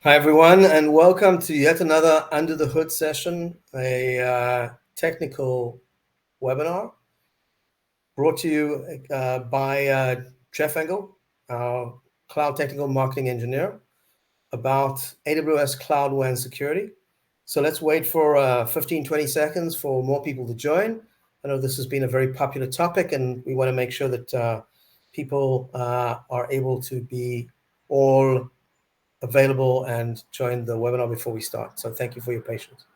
Hi, everyone, and welcome to yet another Under the Hood session, a technical webinar brought to you by Jeff Engel, our Cloud Technical Marketing Engineer, about AWS Cloud WAN security. So let's wait for 15, 20 seconds for more people to join. I know this has been a very popular topic, and we want to make sure that people are able to be all available and join the webinar before we start. So thank you for your patience.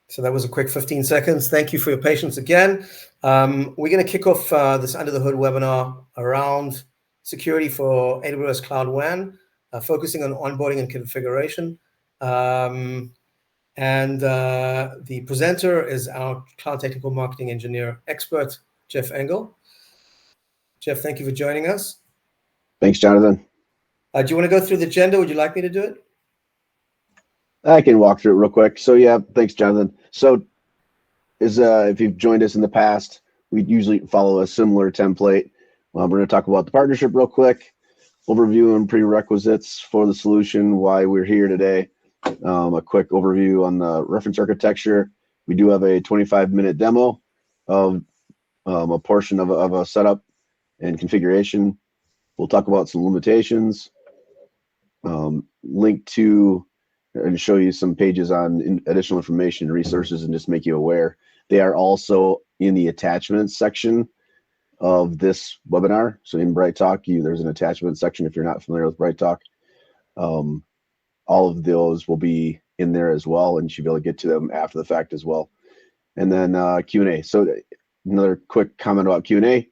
So that was a quick 15 seconds. Thank you for your patience again. We're going to kick off this Under the Hood webinar around security for AWS Cloud WAN, focusing on onboarding and configuration. The presenter is our Cloud Technical Marketing Engineer expert, Jeff Engel. Jeff, thank you for joining us. Thanks, Jonathan. Do you want to go through the agenda? Would you like me to do it? I can walk through it real quick. So yeah, thanks, Jonathan. So if you've joined us in the past, we usually follow a similar template. We're going to talk about the partnership real quick, overview and prerequisites for the solution, why we're here today, a quick overview on the reference architecture. We do have a 25-minute demo of a portion of a setup and configuration. We'll talk about some limitations, link to and show you some pages on additional information and resources and just make you aware. They are also in the attachments section of this webinar. So in BrightTalk, there's an attachment section if you're not familiar with BrightTalk. All of those will be in there as well, and you should be able to get to them after the fact as well. And then Q&A. So another quick comment about Q&A.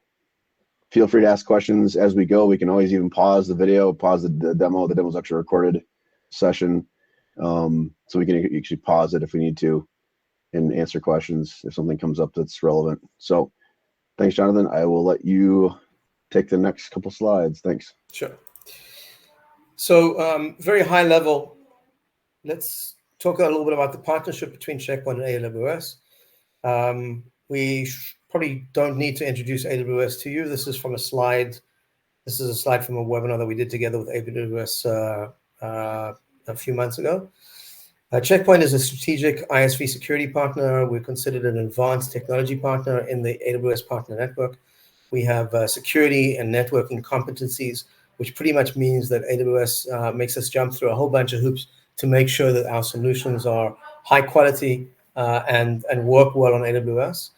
Feel free to ask questions as we go. We can always even pause the video, pause the demo. The demo's actually a recorded session. So we can actually pause it if we need to and answer questions if something comes up that's relevant. So thanks, Jonathan. I will let you take the next couple slides. Thanks. Sure. So very high level, let's talk a little bit about the partnership between Checkpoint and AWS. We probably don't need to introduce AWS to you. This is from a slide. This is a slide from a webinar that we did together with AWS a few months ago. Checkpoint is a strategic ISV security partner. We're considered an advanced technology partner in the AWS partner network. We have security and networking competencies, which pretty much means that AWS makes us jump through a whole bunch of hoops to make sure that our solutions are high quality and work well on AWS.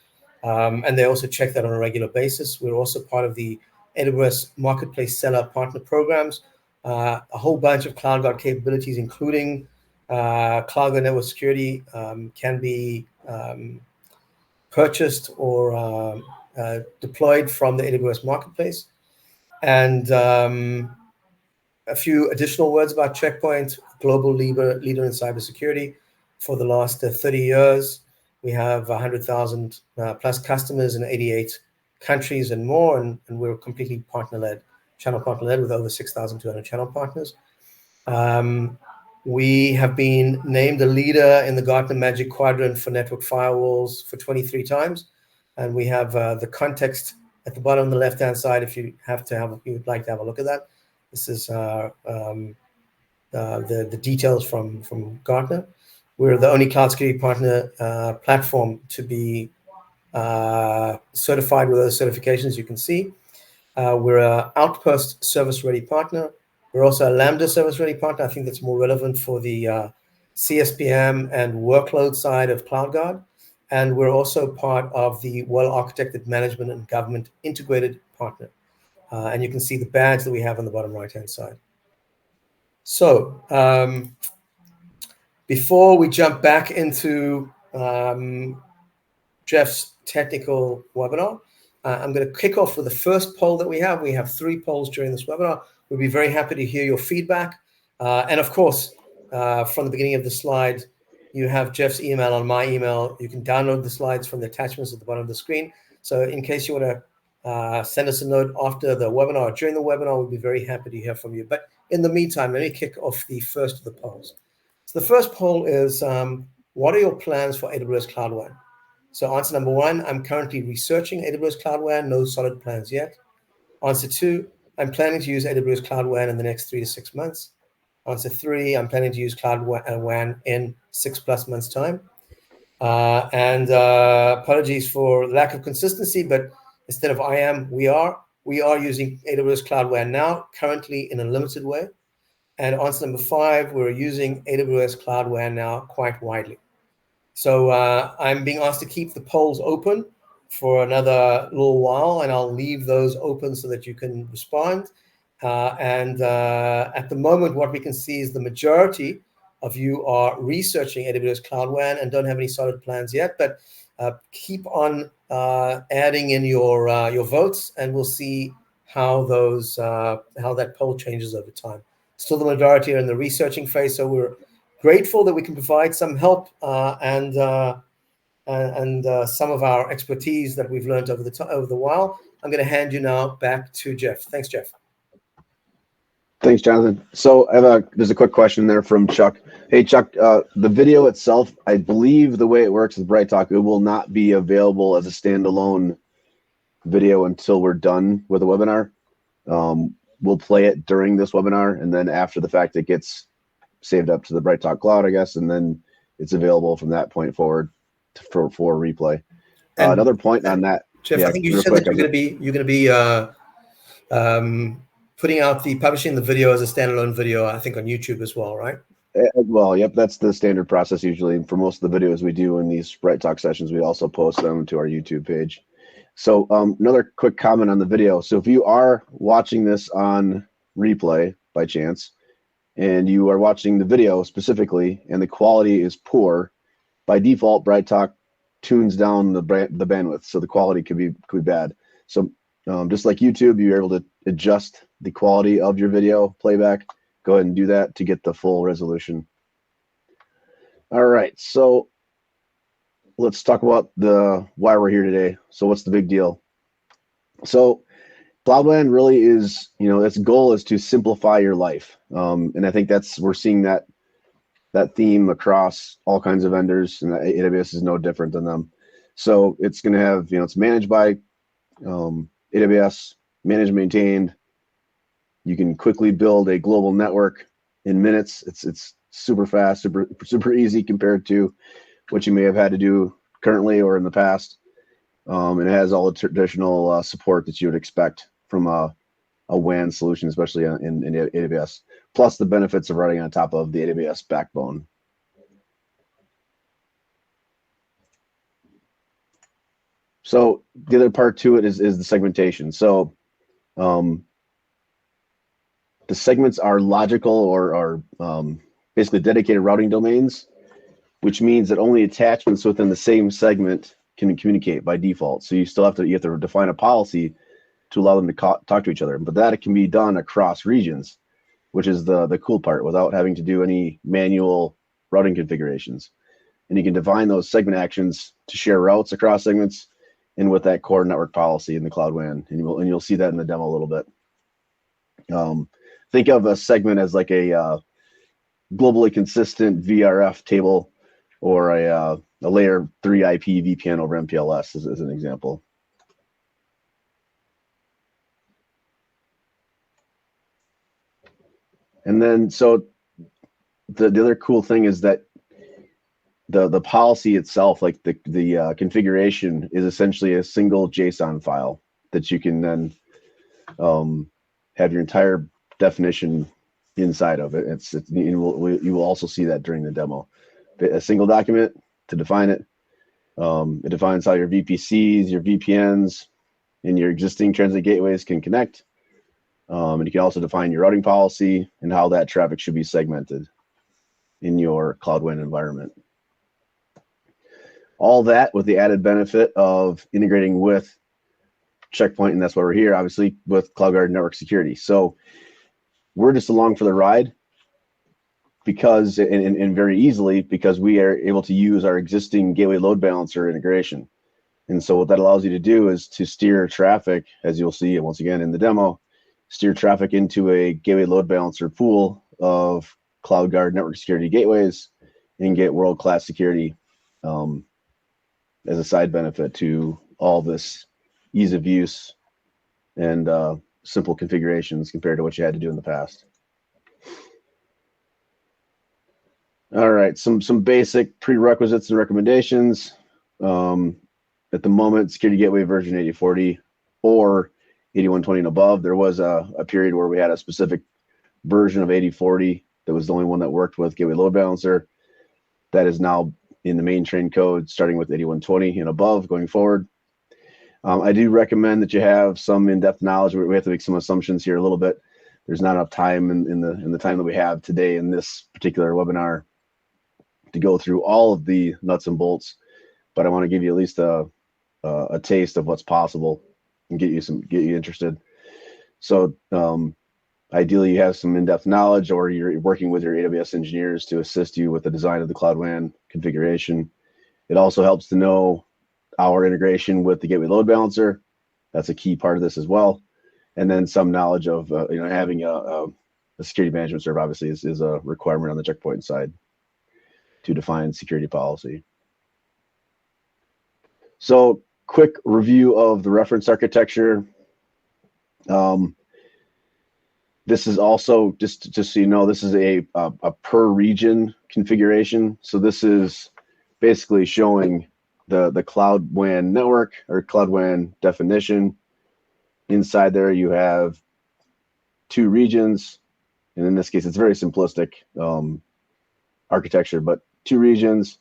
And they also check that on a regular basis. We're also part of the AWS Marketplace Seller Partner Programs, a whole bunch of CloudGuard capabilities, including CloudGuard Network Security can be purchased or deployed from the AWS Marketplace. And a few additional words about Checkpoint, global leader in cybersecurity for the last 30 years. We have 100,000 plus customers in 88 countries and more, and we're completely partner-led, channel partner-led with over 6,200 channel partners. We have been named a leader in the Gartner Magic Quadrant for network firewalls for 23 times, and we have the context at the bottom on the left-hand side if you would like to have a look at that. This is the details from Gartner. We're the only cloud security partner platform to be certified with those certifications you can see. We're an Outpost service-ready partner. We're also a Lambda service-ready partner. I think that's more relevant for the CSPM and workload side of CloudGuard. And we're also part of the well-architected management and government integrated partner. And you can see the badge that we have on the bottom right-hand side. So before we jump back into Jeff's technical webinar, I'm going to kick off with the first poll that we have. We have 3 polls during this webinar. We'll be very happy to hear your feedback. And of course, from the beginning of the slide, you have Jeff's email on my email. You can download the slides from the attachments at the bottom of the screen. So in case you want to send us a note after the webinar or during the webinar, we'll be very happy to hear from you. But in the meantime, let me kick off the first of the polls. So the first poll is, what are your plans for AWS Cloud WAN? So answer number one, I'm currently researching AWS Cloud WAN, no solid plans yet. Answer two, I'm planning to use AWS Cloud WAN in the next 3 to 6 months. Answer three, I'm planning to use Cloud WAN in 6+ months' time. Apologies for the lack of consistency, but instead of I am, we are using AWS Cloud WAN now, currently in a limited way. And answer number five, we're using AWS Cloud WAN now quite widely. So I'm being asked to keep the polls open for another little while, and I'll leave those open so that you can respond. At the moment, what we can see is the majority of you are researching AWS Cloud WAN and don't have any solid plans yet, but keep on adding in your votes, and we'll see how that poll changes over time. Still, the majority are in the researching phase, so we're grateful that we can provide some help and some of our expertise that we've learned over the while. I'm going to hand you now back to Jeff. Thanks, Jeff. Thanks, Jonathan. So there's a quick question there from Chuck. Hey, Chuck, the video itself, I believe the way it works with BrightTalk, it will not be available as a standalone video until we're done with the webinar. We'll play it during this webinar, and then after the fact, it gets saved up to the BrightTalk Cloud, I guess, and then it's available from that point forward for replay. Another point on that, Jeff, I think you said that you're going to be publishing the video as a standalone video, I think, on YouTube as well, right? Well, yep, that's the standard process usually. For most of the videos we do in these BrightTalk sessions, we also post them to our YouTube page. So another quick comment on the video. So if you are watching this on replay by chance, and you are watching the video specifically, and the quality is poor, by default, BrightTalk tunes down the bandwidth, so the quality could be bad. So just like YouTube, you're able to adjust the quality of your video playback. Go ahead and do that to get the full resolution. All right, so let's talk about why we're here today. So what's the big deal? So Cloud WAN really is, its goal is to simplify your life. And I think we're seeing that theme across all kinds of vendors, and AWS is no different than them. So it's going to have, it's managed by AWS, managed, maintained. You can quickly build a global network in minutes. It's super fast, super easy compared to what you may have had to do currently or in the past. And it has all the traditional support that you would expect from a WAN solution, especially in AWS, plus the benefits of running on top of the AWS backbone. So the other part to it is the segmentation. So the segments are logical or basically dedicated routing domains, which means that only attachments within the same segment can communicate by default. So you have to define a policy to allow them to talk to each other, but that it can be done across regions, which is the cool part, without having to do any manual routing configurations. And you can define those segment actions to share routes across segments and with that core network policy in the Cloud WAN, and you'll see that in the demo a little bit. Think of a segment as like a globally consistent VRF table, or a layer 3 IP VPN over MPLS as an example. And then, so the other cool thing is that the policy itself, like the configuration, is essentially a single JSON file that you can then have your entire definition inside of it. You will also see that during the demo. A single document to define it. It defines how your VPCs, your VPNs, and your existing transit gateways can connect. And you can also define your routing policy and how that traffic should be segmented in your Cloud WAN environment. All that with the added benefit of integrating with Checkpoint, and that's why we're here, obviously, with CloudGuard network security. So we're just along for the ride because, and very easily, because we are able to use our existing gateway load balancer integration. And so what that allows you to do is to steer traffic, as you'll see once again in the demo, steer traffic into a gateway load balancer pool of CloudGuard network security gateways and get world-class security as a side benefit to all this ease of use and simple configurations compared to what you had to do in the past. All right, some basic prerequisites and recommendations. At the moment, Security Gateway version 8040 or 8120 and above. There was a period where we had a specific version of 8040 that was the only one that worked with Gateway Load Balancer. That is now in the main train code, starting with 8120 and above going forward. I do recommend that you have some in-depth knowledge. We have to make some assumptions here a little bit. There's not enough time in the time that we have today in this particular webinar to go through all of the nuts and bolts, but I want to give you at least a taste of what's possible and get you interested. So ideally you have some in-depth knowledge, or you're working with your AWS engineers to assist you with the design of the Cloud WAN configuration. It also helps to know our integration with the Gateway Load Balancer. That's a key part of this as well. And then some knowledge of having a security management server obviously is a requirement on the checkpoint side to define security policy. So quick review of the reference architecture. This is also, just so you know, this is a per region configuration. So this is basically showing the Cloud WAN network or Cloud WAN definition. Inside there you have 2 regions, and in this case it's very simplistic architecture, but 2 regions,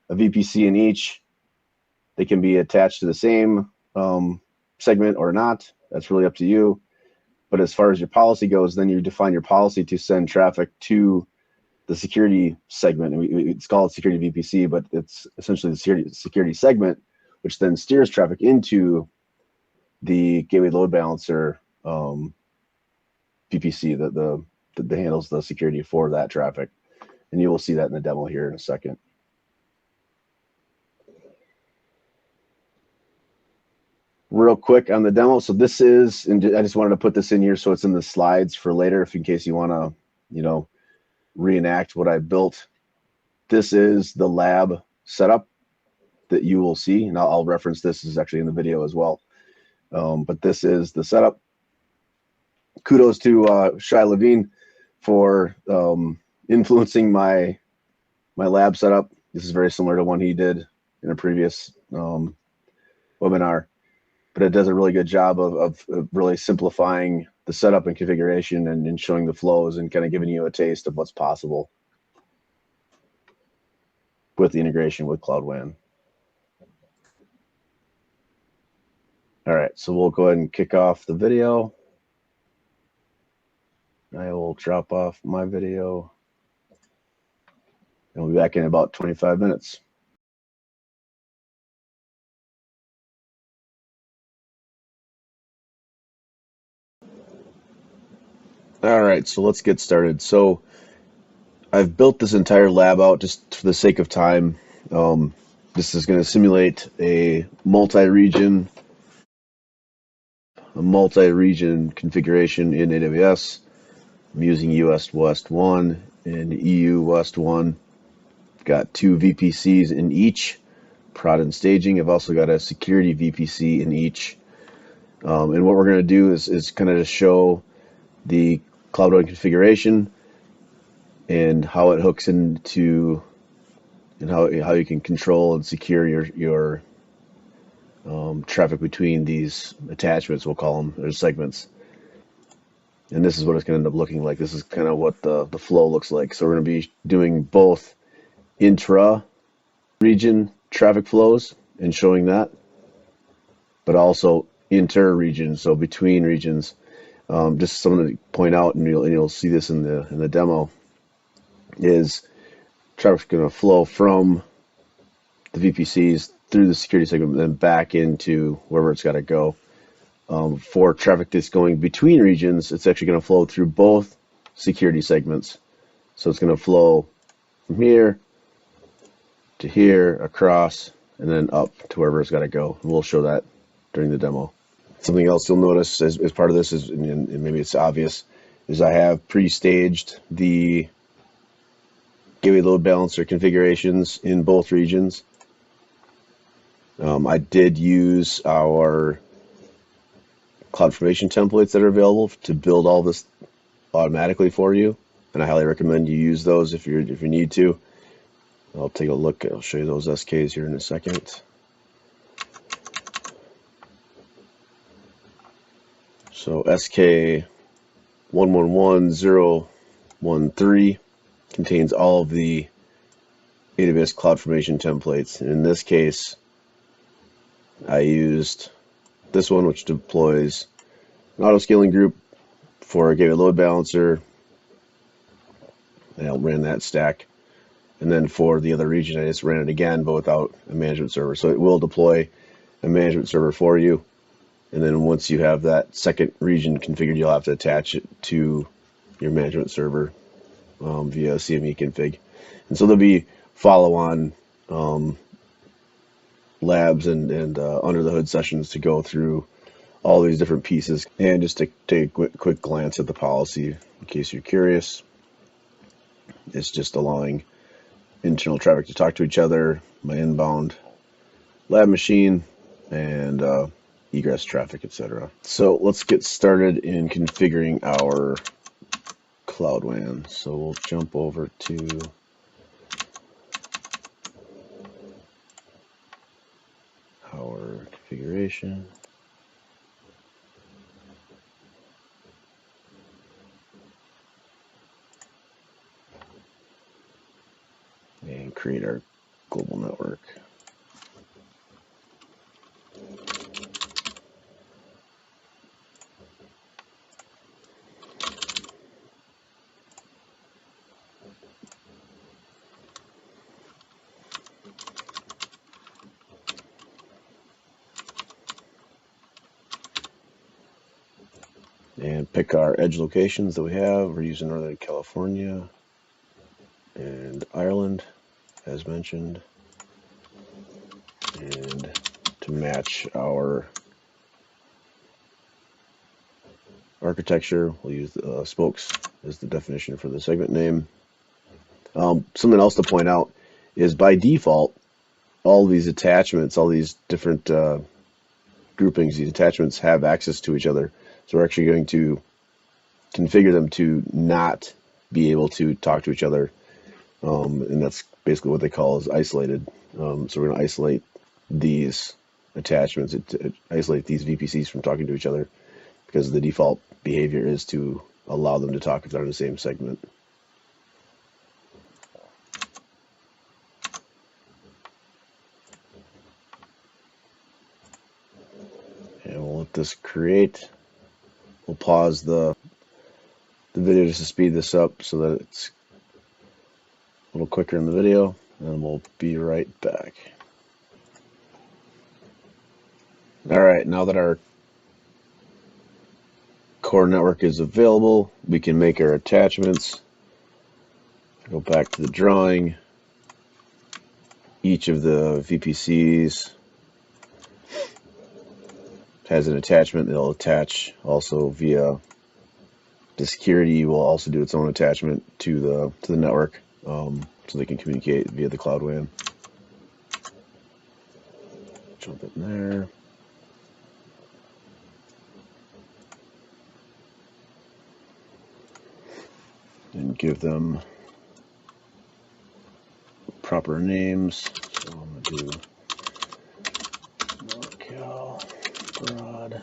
a VPC in each. They can be attached to the same segment or not. That's really up to you. But as far as your policy goes, then you define your policy to send traffic to the security segment. And it's called security VPC, but it's essentially the security segment, which then steers traffic into the Gateway Load Balancer VPC that handles the security for that traffic. And you will see that in the demo here in a second. Real quick on the demo. So this is, and I just wanted to put this in here so it's in the slides for later, if in case you want to, reenact what I built. This is the lab setup that you will see, and I'll reference this is actually in the video as well. But this is the setup. Kudos to Shai Levine for influencing my lab setup. This is very similar to one he did in a previous webinar. But it does a really good job of really simplifying the setup and configuration and showing the flows and kind of giving you a taste of what's possible with the integration with Cloud WAN. All right, so we'll go ahead and kick off the video. I will drop off my video and we'll be back in about 25 minutes. All right, so let's get started. So I've built this entire lab out just for the sake of time. This is going to simulate a multi-region configuration in AWS. I'm using US West 1 and EU West 1. Got 2 VPCs in each, prod and staging. I've also got a security VPC in each. And what we're going to do is kind of just show the Cloud WAN configuration and how it hooks into, and how you can control and secure your traffic between these attachments, we'll call them, or segments. And this is what it's going to end up looking like. This is kind of what the flow looks like. So we're going to be doing both intra-region traffic flows and showing that, but also inter-region, so between regions. Just something to point out, and you'll see this in the demo, is traffic's going to flow from the VPCs through the security segment and then back into wherever it's got to go. For traffic that's going between regions, it's actually going to flow through both security segments. So it's going to flow from here to here, across, and then up to wherever it's got to go. And we'll show that during the demo. Something else you'll notice as part of this is, and maybe it's obvious, is I have pre-staged the Gateway Load Balancer configurations in both regions. I did use our CloudFormation templates that are available to build all this automatically for you, and I highly recommend you use those if you need to. I'll take a look. I'll show you those SKs here in a second. So SK 111013 contains all of the AWS CloudFormation templates. And in this case, I used this one, which deploys an auto-scaling group for a gateway load balancer. And I ran that stack. And then for the other region, I just ran it again, but without a management server. So it will deploy a management server for you. And then once you have that second region configured, you'll have to attach it to your management server via CME config. And so there'll be follow-on labs and under the hood sessions to go through all these different pieces. And just to take a quick glance at the policy, in case you're curious, it's just allowing internal traffic to talk to each other, my inbound lab machine, and egress traffic, etc. So let's get started in configuring our Cloud WAN. So we'll jump over to our configuration. And create our global network. And pick our edge locations that we have. We're using Northern California and Ireland, as mentioned. And to match our architecture, we'll use spokes as the definition for the segment name. Something else to point out is by default, all these attachments, all these different groupings, these attachments have access to each other. So we're actually going to configure them to not be able to talk to each other. And that's basically what they call is isolated. So we're going to isolate these attachments, isolate these VPCs from talking to each other, because the default behavior is to allow them to talk if they're in the same segment. And we'll let this create. We'll pause the video just to speed this up so that it's a little quicker in the video, and we'll be right back. All right, now that our core network is available, we can make our attachments. Go back to the drawing. Each of the VPCs has an attachment. It'll attach also via the security will also do its own attachment to the network, so they can communicate via the Cloud WAN. Jump in there. And give them proper names. So I'm going to do NorCal Broad.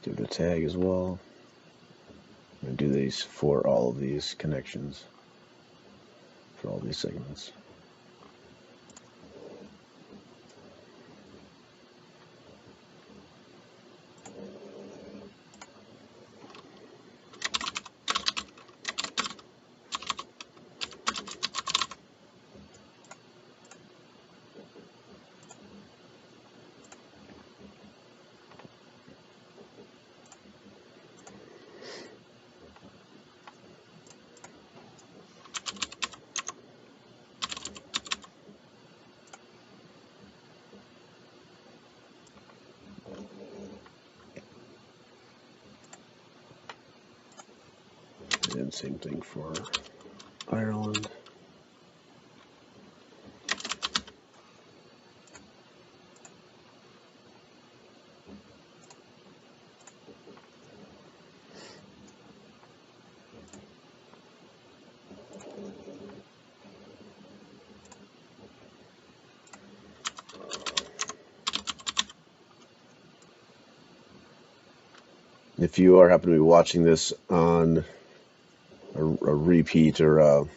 Give it a tag as well. I'm going to do these for all of these connections, for all these segments. And same thing for Ireland. If you are happen to be watching this on a repeat or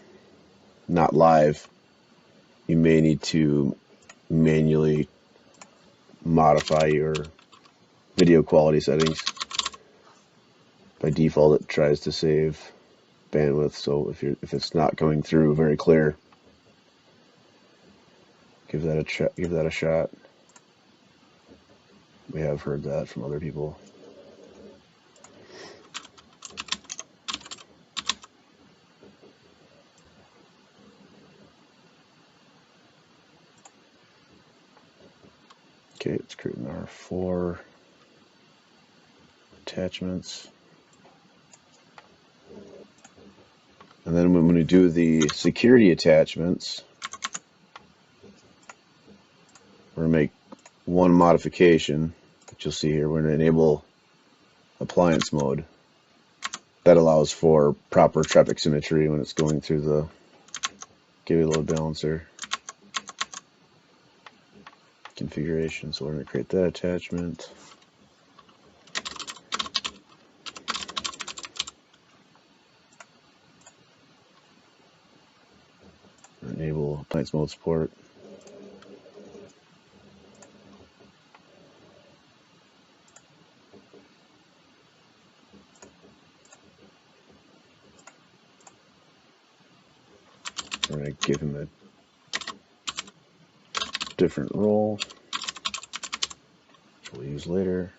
not live, you may need to manually modify your video quality settings. By default, it tries to save bandwidth, so if it's not coming through very clear, give that a shot. We have heard that from other people. Okay, it's creating our 4 attachments. And then when we do the security attachments, we're going to make one modification, which you'll see here. We're going to enable appliance mode. That allows for proper traffic symmetry when it's going through the gateway load balancer configuration. So we're going to create that attachment. Enable appliance mode support. We're going to give him a different role, which we'll use later.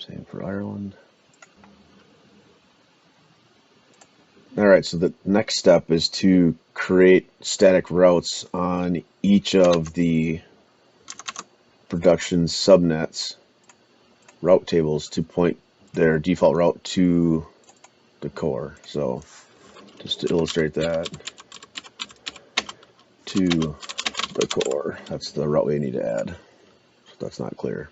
Same for Ireland. All right, so the next step is to create static routes on each of the production subnets, route tables, to point their default route to the core. So just to illustrate that, to the core, that's the route we need to add. If that's not clear.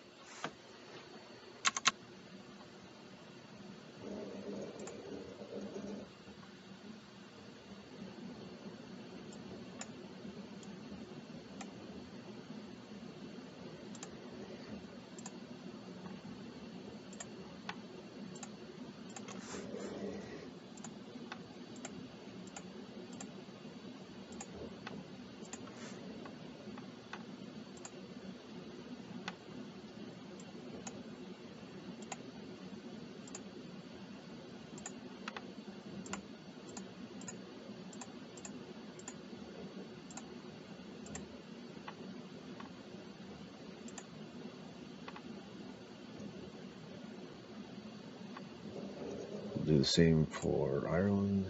Do the same for Ireland.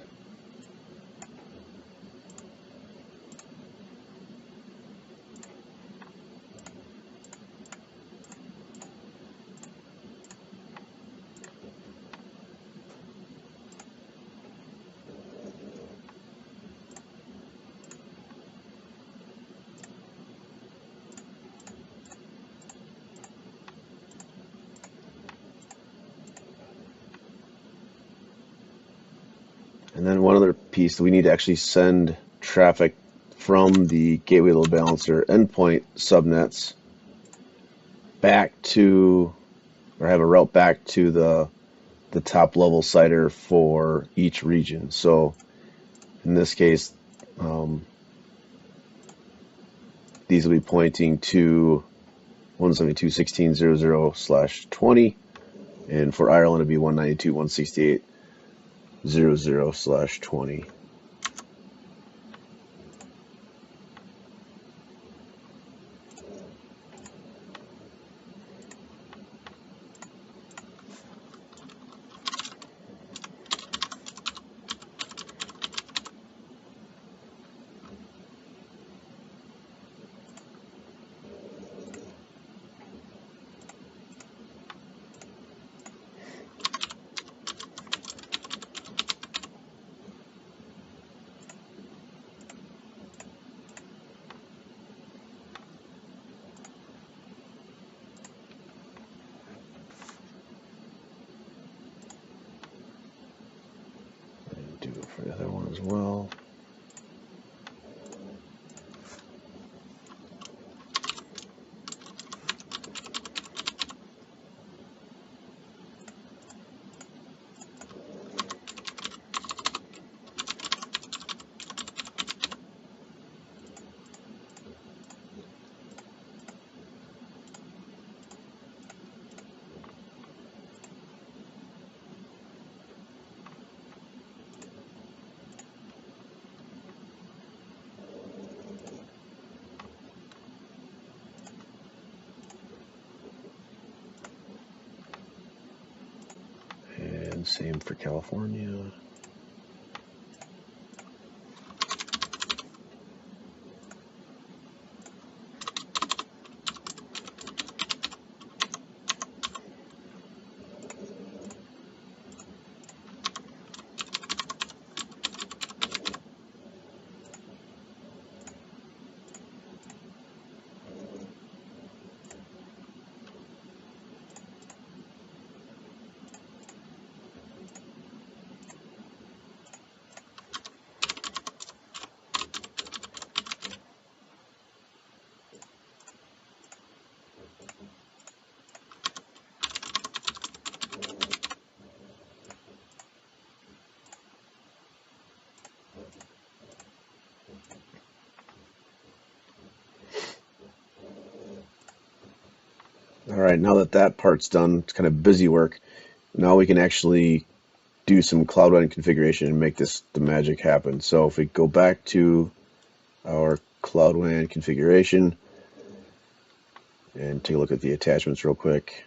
And then one other piece, that we need to actually send traffic from the gateway load balancer endpoint subnets back to, or have a route back to the top level CIDR for each region. So in this case, these will be pointing to 172.16.00/20, and for Ireland it'll be 192.168. 00/20. Do it for the other one as well. And same for California. All right, now that that part's done, it's kind of busy work. Now we can actually do some Cloud WAN configuration and make the magic happen. So if we go back to our Cloud WAN configuration and take a look at the attachments real quick.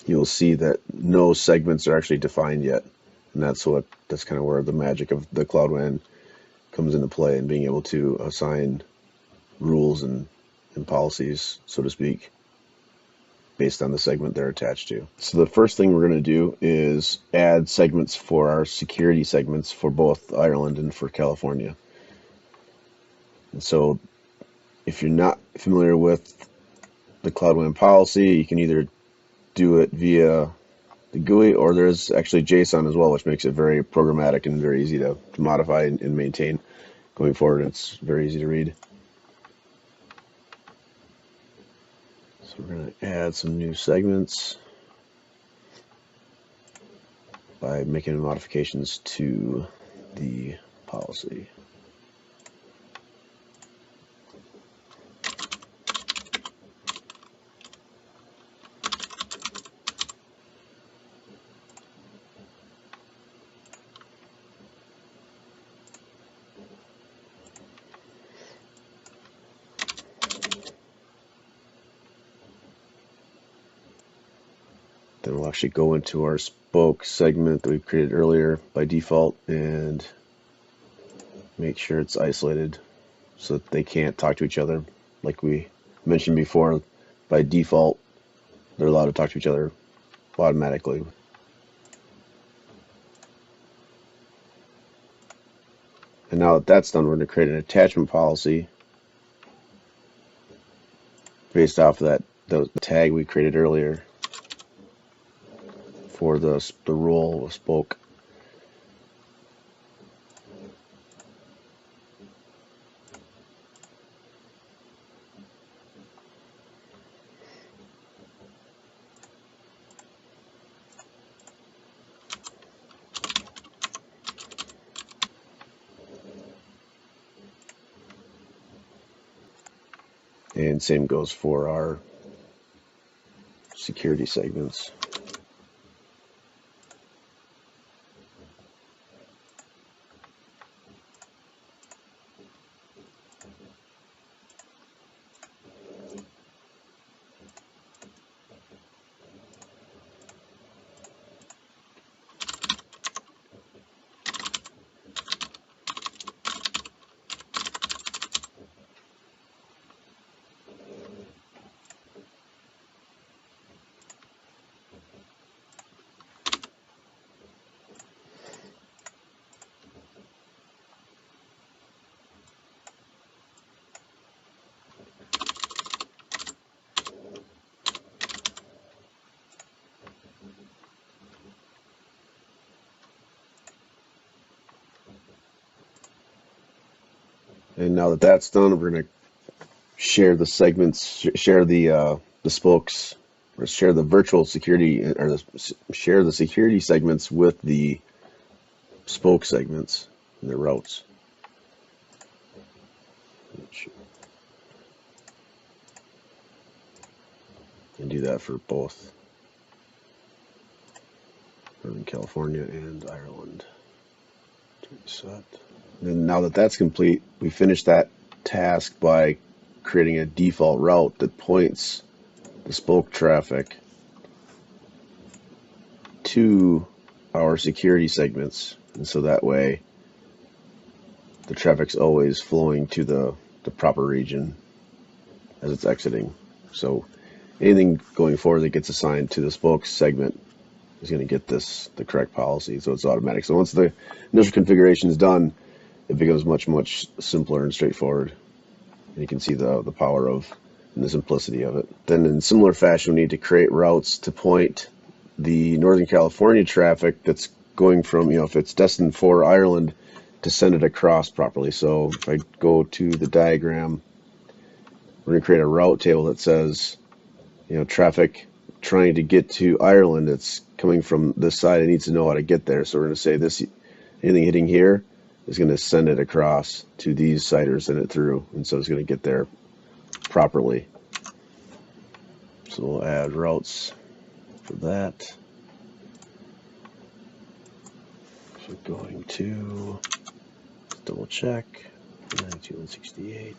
You'll see that no segments are actually defined yet. And that's kind of where the magic of the Cloud WAN comes into play, and being able to assign rules and policies, so to speak, based on the segment they're attached to. So the first thing we're going to do is add segments for our security segments for both Ireland and for California. And so if you're not familiar with the Cloud WAN policy, you can either do it via the GUI, or there's actually JSON as well, which makes it very programmatic and very easy to modify and maintain going forward. It's very easy to read. So we're going to add some new segments by making modifications to the policy. Then we'll actually go into our spoke segment that we created earlier by default and make sure it's isolated so that they can't talk to each other. Like we mentioned before, by default, they're allowed to talk to each other automatically. And now that that's done, we're going to create an attachment policy based off of the tag we created earlier for the rule of spoke. And same goes for our security segments. And now that that's done, we're going to share the segments, share the spokes, or share the virtual security, or share the security segments with the spoke segments and the routes. And do that for both Northern California and Ireland. Set. And now that that's complete, we finish that task by creating a default route that points the spoke traffic to our security segments. And so that way the traffic's always flowing to the proper region as it's exiting. So anything going forward that gets assigned to the spoke segment is going to get the correct policy, so it's automatic. So once the initial configuration is done, it becomes much simpler and straightforward. And you can see the power of and the simplicity of it. Then in similar fashion, we need to create routes to point the Northern California traffic that's going from, if it's destined for Ireland, to send it across properly. So if I go to the diagram, we're going to create a route table that says, traffic trying to get to Ireland, it's coming from this side, it needs to know how to get there. So we're going to say this, anything hitting here is going to send it across to these siders, send it through, and so it's going to get there properly. So we'll add routes for that. So going to, let's double check, 92.168.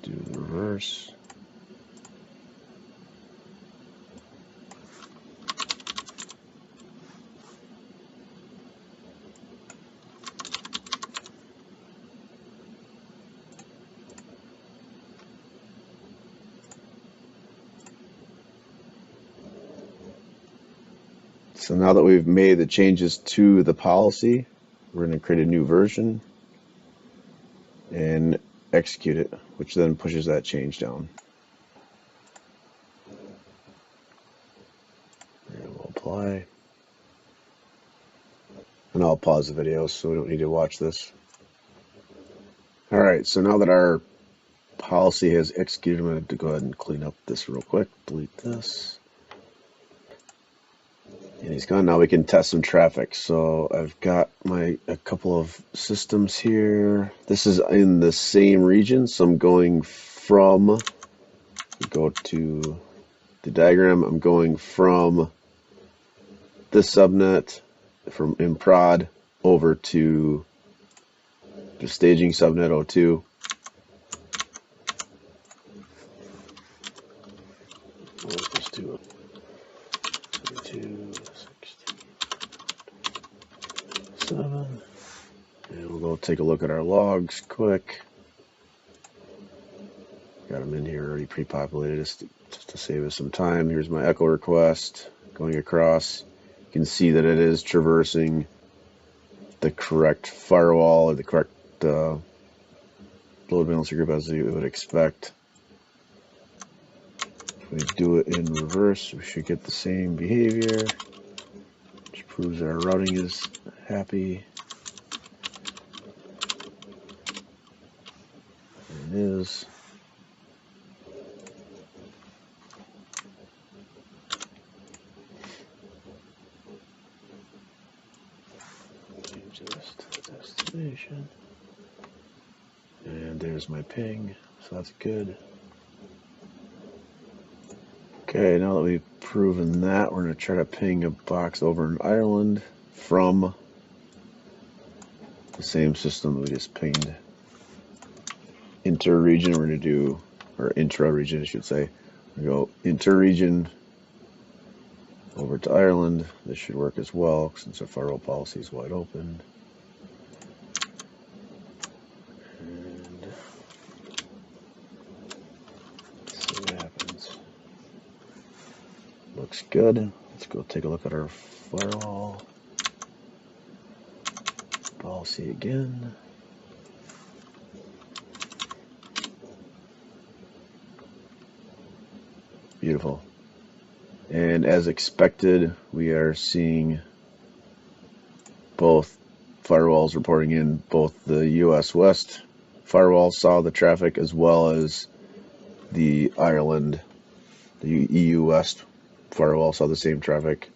Do the reverse. So now that we've made the changes to the policy, we're going to create a new version and execute it, which then pushes that change down. And we'll apply. And I'll pause the video so we don't need to watch this. All right, so now that our policy has executed, I'm going to go ahead and clean up this real quick. Delete this. And he's gone. Now we can test some traffic. So I've got a couple of systems here. This is in the same region. So I'm going from, go to the diagram. I'm going from this subnet from improd over to the staging subnet 02. Let's do it. 7. And we'll go take a look at our logs quick. Got them in here already pre-populated just to save us some time. Here's my echo request going across. You can see that it is traversing the correct firewall or the correct load balancer group as you would expect. If we do it in reverse, we should get the same behavior, which proves that our routing is happy. It is. Change this to destination. And there's my ping, so that's good. Okay, now that we've proven that, we're going to try to ping a box over in Ireland from the same system that we just pinged. Inter-region, we're going to do, or intra-region, I should say. We go inter-region over to Ireland. This should work as well since our firewall policy is wide open. And let's see what happens. Looks good. Let's go take a look at our firewall policy again. Beautiful. And as expected, we are seeing both firewalls reporting in. Both the US West firewall saw the traffic as well as the Ireland, the EU West firewall saw the same traffic.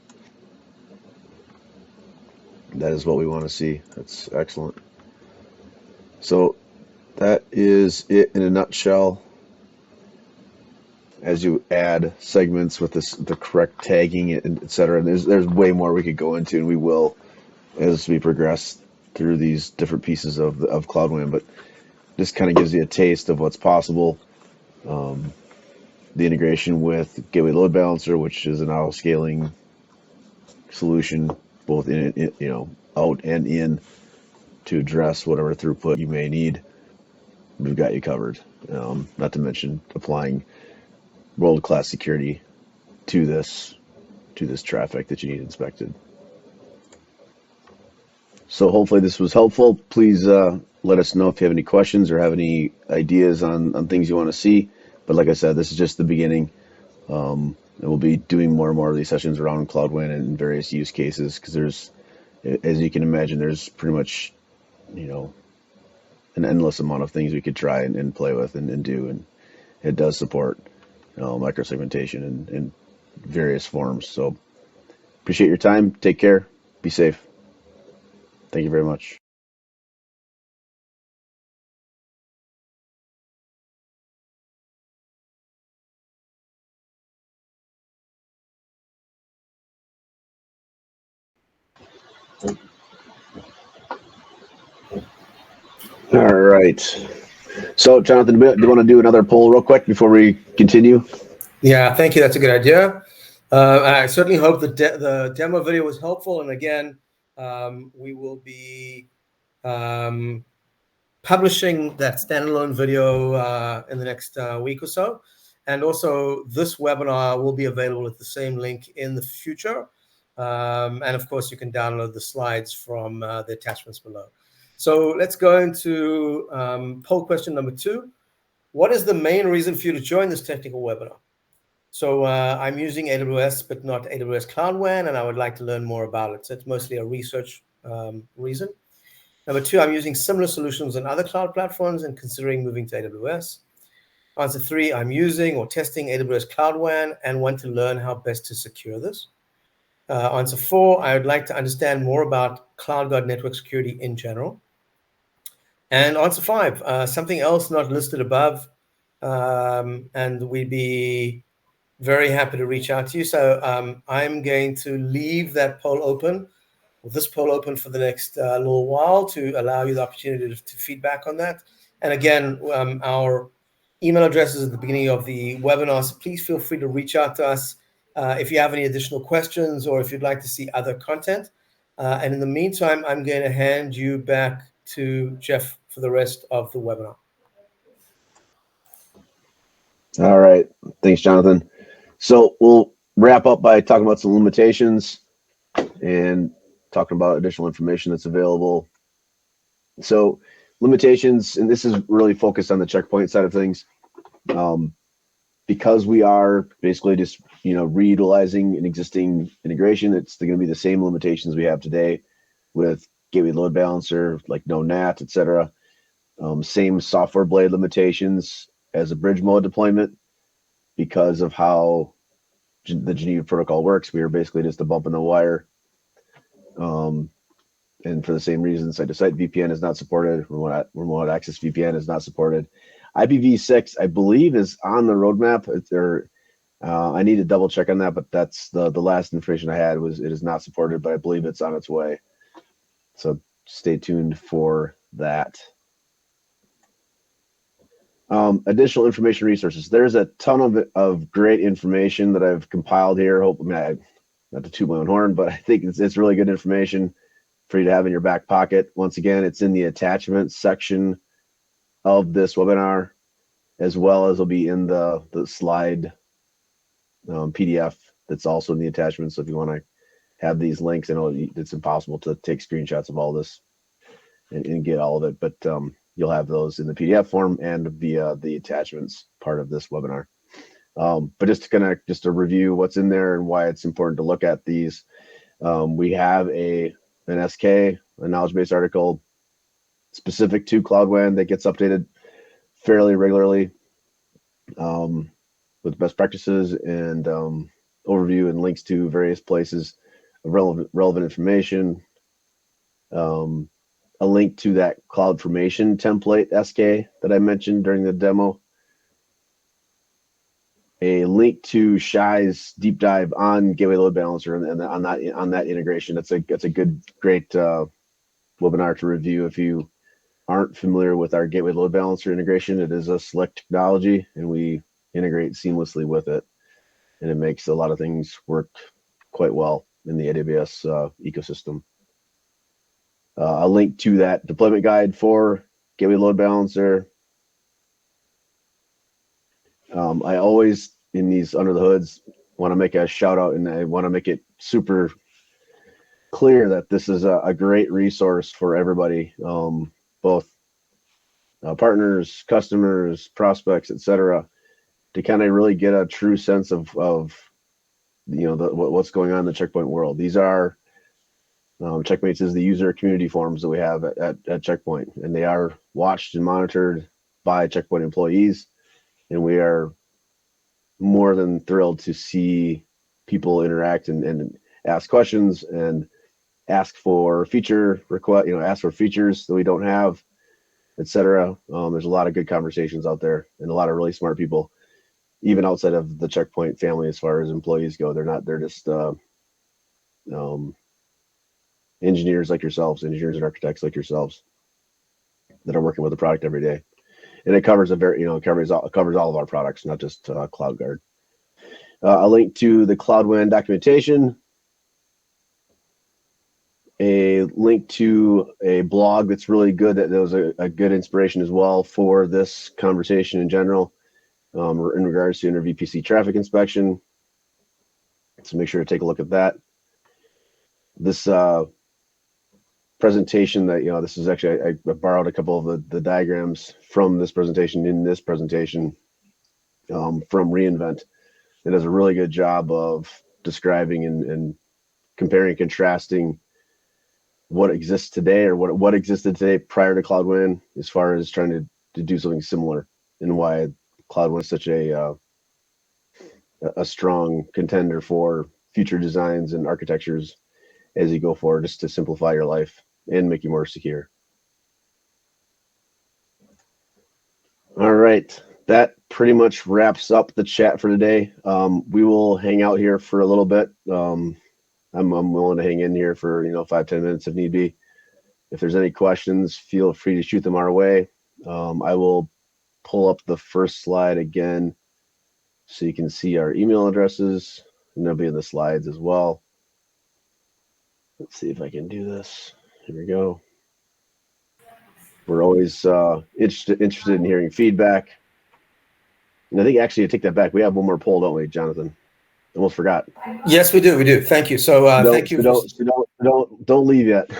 That is what we want to see. That's excellent. So that is it in a nutshell. As you add segments with the correct tagging, and etc. And there's way more we could go into, and we will as we progress through these different pieces of Cloud WAN. But this kind of gives you a taste of what's possible. The integration with Gateway Load Balancer, which is an auto scaling solution, both in out and in, to address whatever throughput you may need. We've got you covered. Not to mention applying world-class security to this traffic that you need inspected. So hopefully this was helpful. Please let us know if you have any questions or have any ideas on things you want to see. But like I said, this is just the beginning. And we'll be doing more and more of these sessions around Cloud WAN and various use cases, because there's, as you can imagine, there's pretty much, an endless amount of things we could try and play with and do. And it does support microsegmentation in various forms. So appreciate your time. Take care. Be safe. Thank you very much. All right. So, Jonathan, do you want to do another poll real quick before we continue? Yeah, thank you. That's a good idea. I certainly hope the demo video was helpful. And again, we will be publishing that standalone video in the next week or so. And also, this webinar will be available at the same link in the future. And of course, you can download the slides from the attachments below. So let's go into poll question number 2. What is the main reason for you to join this technical webinar? So I'm using AWS, but not AWS Cloud WAN, and I would like to learn more about it. So it's mostly a research reason. Number 2, I'm using similar solutions on other cloud platforms and considering moving to AWS. Answer 3, I'm using or testing AWS Cloud WAN and want to learn how best to secure this. Answer 4, I would like to understand more about CloudGuard network security in general. And answer 5, something else not listed above, and we'd be very happy to reach out to you. So I'm going to leave that poll open, or this poll open, for the next little while to allow you the opportunity to feedback on that. And again, our email address is at the beginning of the webinar, so please feel free to reach out to us if you have any additional questions or if you'd like to see other content. And in the meantime, I'm going to hand you back to Jeff for the rest of the webinar. All right. Thanks, Jonathan. So we'll wrap up by talking about some limitations and talking about additional information that's available. So limitations, and this is really focused on the checkpoint side of things. Because we are basically just reutilizing an existing integration, it's going to be the same limitations we have today with gateway load balancer, like no NAT, etc. Same software blade limitations as a bridge mode deployment. Because of how the Geneva protocol works, we are basically just a bump in the wire. And for the same reason, site-to-site VPN is not supported. Remote access VPN is not supported. IPv6, I believe, is on the roadmap. I need to double check on that, but that's the last information I had was it is not supported, but I believe it's on its way. So stay tuned for that. Additional information resources. There's a ton of great information that I've compiled here. Not to toot my own horn, but I think it's really good information for you to have in your back pocket. Once again, it's in the attachments section of this webinar, as well as it'll be in the slide PDF that's also in the attachments. So if you want to have these links, I know it's impossible to take screenshots of all this and get all of it, but you'll have those in the PDF form and via the attachments part of this webinar. But just to review what's in there and why it's important to look at these, we have an SK, a knowledge base article specific to Cloud WAN that gets updated fairly regularly with best practices and overview and links to various places of relevant information. A link to that CloudFormation template SK that I mentioned during the demo. A link to Shai's deep dive on gateway load balancer and on that integration. That's a great webinar to review if you aren't familiar with our gateway load balancer integration. It is a slick technology, and we integrate seamlessly with it, and it makes a lot of things work quite well in the AWS ecosystem. A link to that deployment guide for gateway load balancer. I always, in these under the hoods, want to make a shout out, and I want to make it super clear that this is a great resource for everybody, both partners, customers, prospects, etc., to kind of really get a true sense of what's going on in the Checkpoint world. These are Checkmates is the user community forums that we have at Checkpoint, and they are watched and monitored by Checkpoint employees, and we are more than thrilled to see people interact and ask questions and ask for feature request, ask for features that we don't have, etc. There's a lot of good conversations out there and a lot of really smart people, even outside of the Checkpoint family as far as employees go. They're just engineers like yourselves, engineers and architects like yourselves that are working with the product every day. And it covers covers all of our products, not just CloudGuard. A link to the Cloud WAN documentation, a link to a blog that's really good, that was a good inspiration as well for this conversation in general, in regards to inter-VPC traffic inspection. So make sure to take a look at that. This presentation that, this is actually, I borrowed a couple of the diagrams from this presentation from reInvent. It does a really good job of describing and comparing and contrasting what exists today, or what existed today prior to Cloud WAN, as far as trying to do something similar, and why Cloud WAN is such a strong contender for future designs and architectures as you go forward, just to simplify your life and make you more secure. All right, that pretty much wraps up the chat for today. We will hang out here for a little bit. I'm willing to hang in here for 5-10 minutes if need be. If there's any questions, feel free to shoot them our way. I will pull up the first slide again so you can see our email addresses, and they'll be in the slides as well. Let's see if I can do this. Here we go. We're always interested in hearing feedback. And I think, actually, I take that back. We have one more poll, don't we, Jonathan? Almost forgot. Yes, we do. We do. Thank you. So thank you. Don't leave yet.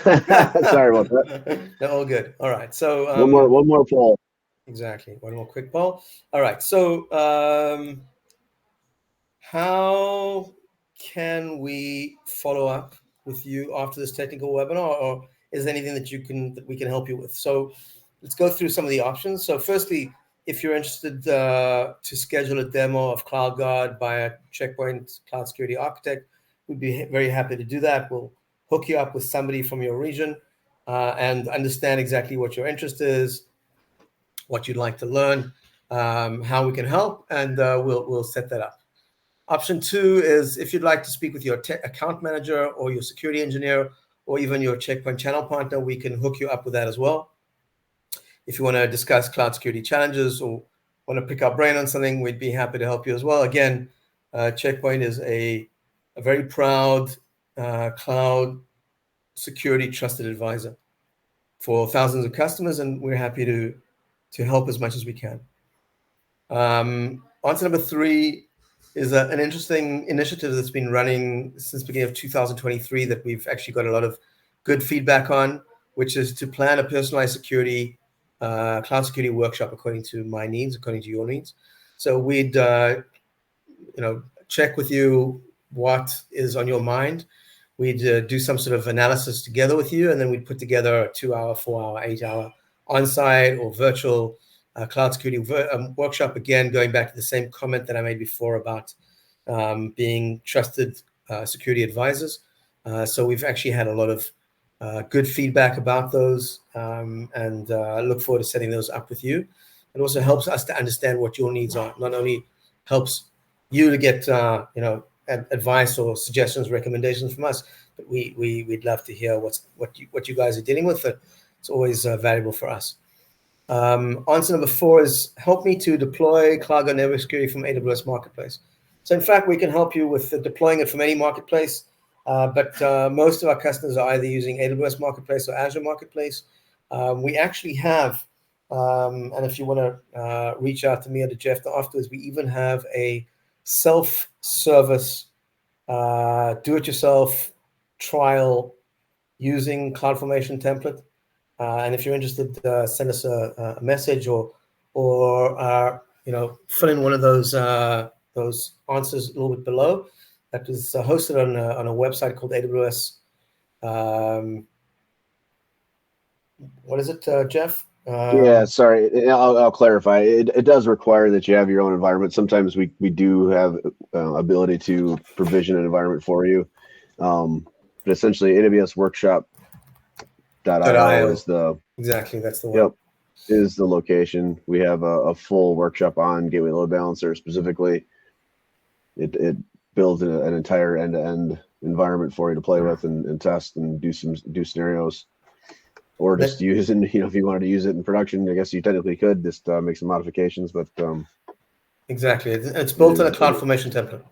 Sorry about that. No, all good. All right. So one more poll. Exactly. One more quick poll. All right. So how can we follow up with you after this technical webinar, or is there anything that we can help you with? So let's go through some of the options. So firstly, if you're interested to schedule a demo of CloudGuard by a Checkpoint Cloud Security Architect, we'd be very happy to do that. We'll hook you up with somebody from your region and understand exactly what your interest is, what you'd like to learn, how we can help, and we'll set that up. Option 2 is if you'd like to speak with your account manager or your security engineer or even your Checkpoint channel partner, we can hook you up with that as well. If you want to discuss cloud security challenges or want to pick our brain on something, we'd be happy to help you as well. Again, Checkpoint is a very proud cloud security trusted advisor for thousands of customers, and we're happy to help as much as we can. Answer number 3 is an interesting initiative that's been running since the beginning of 2023 that we've actually got a lot of good feedback on, which is to plan a personalized security, cloud security workshop according to my needs, according to your needs. So we'd check with you what is on your mind. We'd do some sort of analysis together with you, and then we'd put together a 2-hour, 4-hour, 8-hour on-site or virtual cloud security workshop. Again, going back to the same comment that I made before about being trusted security advisors. So we've actually had a lot of good feedback about those, and I look forward to setting those up with you. It also helps us to understand what your needs are. Not only helps you to get advice or suggestions, recommendations from us, but we'd love to hear what you guys are dealing with. It's always valuable for us. Answer number 4 is help me to deploy CloudGuard Network Security from AWS Marketplace. So in fact, we can help you with deploying it from any marketplace, but most of our customers are either using AWS Marketplace or Azure Marketplace. We actually have, and if you want to reach out to me or to Jeff afterwards, we even have a self-service, do-it-yourself trial using CloudFormation template. And if you're interested, send us a message or fill in one of those answers a little bit below. That is hosted on a website called AWS. What is it, Jeff? Yeah, sorry. I'll clarify. It does require that you have your own environment. Sometimes we do have ability to provision an environment for you, but essentially AWS Workshop. .io is exactly, that's the one. Yep, is the location. We have a full workshop on gateway load balancer specifically. It builds an entire end-to-end environment for you to play with and test and do scenarios, or just use it. If you wanted to use it in production, I guess you technically could just make some modifications. But exactly, it's built in a CloudFormation template.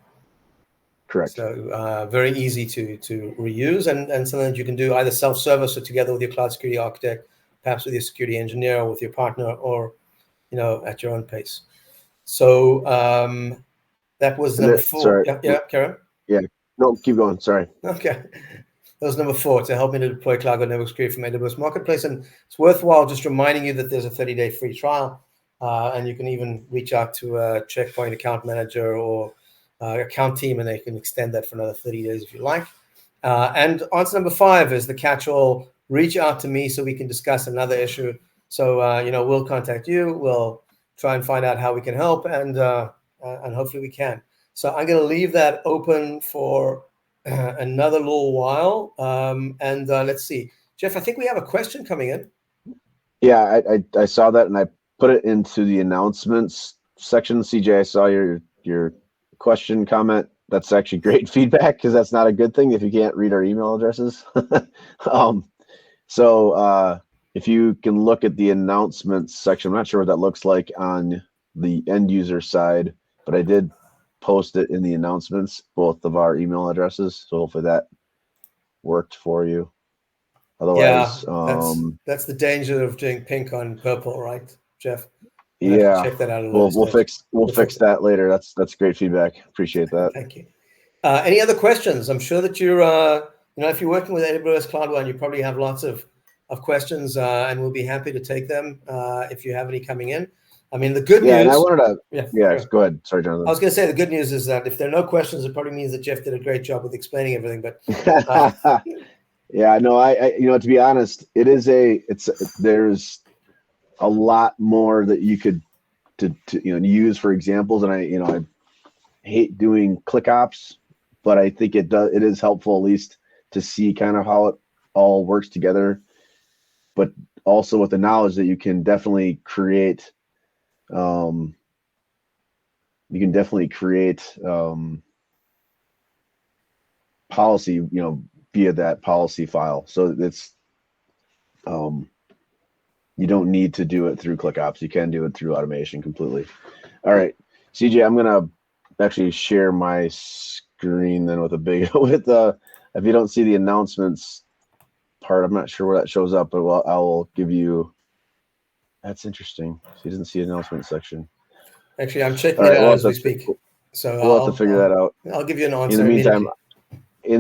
Correct. So very easy to reuse and something that you can do either self-service or together with your cloud security architect, perhaps with your security engineer or with your partner, or at your own pace. So that was number 4. Sorry. Yeah, Karen? Yeah. No, keep going. Sorry. Okay. That was number 4, to help me to deploy CloudGuard Network Security from AWS Marketplace. And it's worthwhile just reminding you that there's a 30-day free trial, and you can even reach out to a Checkpoint account manager or account team, and they can extend that for another 30 days if you like. And answer number 5 is the catch-all: reach out to me so we can discuss another issue. So we'll contact you. We'll try and find out how we can help, and hopefully we can. So I'm going to leave that open for another little while, and let's see, Jeff. I think we have a question coming in. Yeah, I saw that, and I put it into the announcements section. CJ, I saw your question, comment. That's actually great feedback, because that's not a good thing if you can't read our email addresses. So if you can look at the announcements section, I'm not sure what that looks like on the end user side, but I did post it in the announcements, both of our email addresses. So hopefully that worked for you. Otherwise, that's the danger of doing pink on purple, right, Jeff? Yeah, check that out. We'll fix that later. That's great feedback. Appreciate that. Thank you. Any other questions? I'm sure that you're, if you're working with AWS Cloud WAN, you probably have lots of questions, and we'll be happy to take them if you have any coming in. I mean, the good news. And I wanted to. Yeah, go ahead. Sorry, Jonathan. I was going to say the good news is that if there are no questions, it probably means that Jeff did a great job with explaining everything. But yeah, no, I to be honest, there's a lot more that you could to use for examples, and I hate doing click ops, but I think it is helpful at least to see kind of how it all works together, but also with the knowledge that you can definitely create policy, via that policy file. So it's you don't need to do it through ClickOps. You can do it through automation completely. All right, CJ, I'm gonna actually share my screen then with a big if you don't see the announcements part, I'm not sure where that shows up, but I will give you. That's interesting. She doesn't see announcement section. Actually, I'm checking it out as we speak. So we'll have to figure that out. I'll give you an answer. In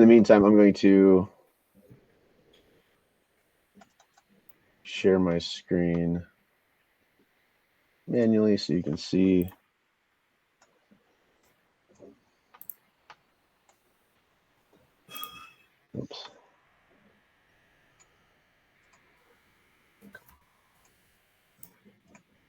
the meantime, I'm going to share my screen manually so you can see. Oops.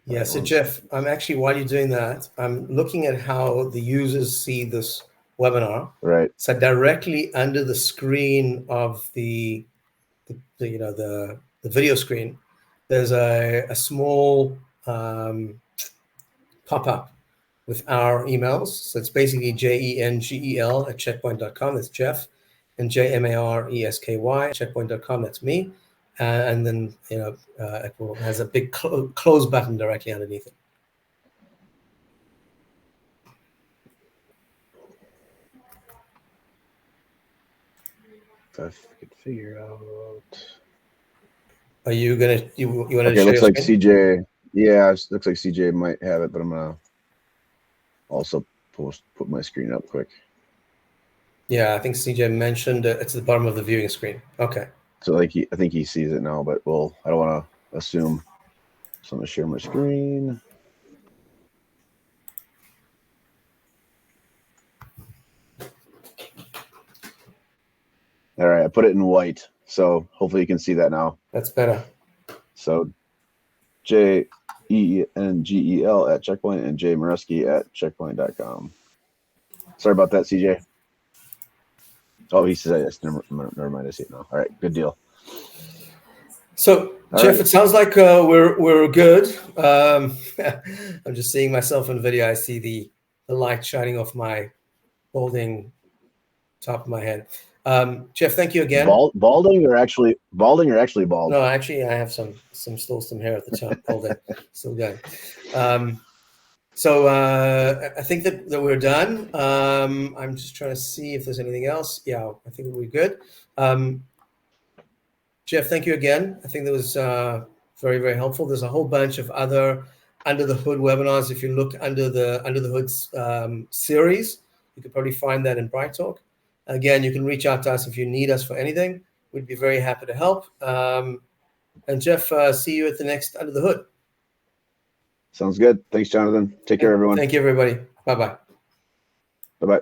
Yeah, so Jeff, I'm actually, while you're doing that, I'm looking at how the users see this webinar. Right. So directly under the screen of the video screen, there's a small pop-up with our emails. So it's basically JENGEL@checkpoint.com. That's Jeff, and JMARESKY@checkpoint.com. That's me. And then it has a big close button directly underneath it. If I could figure out. Are you gonna you want to? Okay, looks like CJ. Yeah, it looks like CJ might have it, but I'm gonna also put my screen up quick. Yeah, I think CJ mentioned it's at the bottom of the viewing screen. Okay. So I think he sees it now, but I don't want to assume. So I'm gonna share my screen. All right, I put it in white, so hopefully you can see that now. That's better. So JENGEL@checkpoint and jmareski@checkpoint.com. Sorry about that, CJ. Oh, he says yes. Never mind. I see it now. All right, good deal. So Jeff, it sounds like we're good. I'm just seeing myself in video. I see the light shining off my balding top of my head. Jeff, thank you again. Balding or actually bald? No, actually, I have some hair at the top. Balding, still going. So I think that we're done. I'm just trying to see if there's anything else. Yeah, I think we're good. Jeff, thank you again. I think that was very, very helpful. There's a whole bunch of other under the hood webinars. If you look under the hoods series, you could probably find that in BrightTalk. Again, you can reach out to us if you need us for anything. We'd be very happy to help. And Jeff, see you at the next Under the Hood. Sounds good. Thanks, Jonathan. Take care, everyone. Thank you, everybody. Bye-bye. Bye-bye.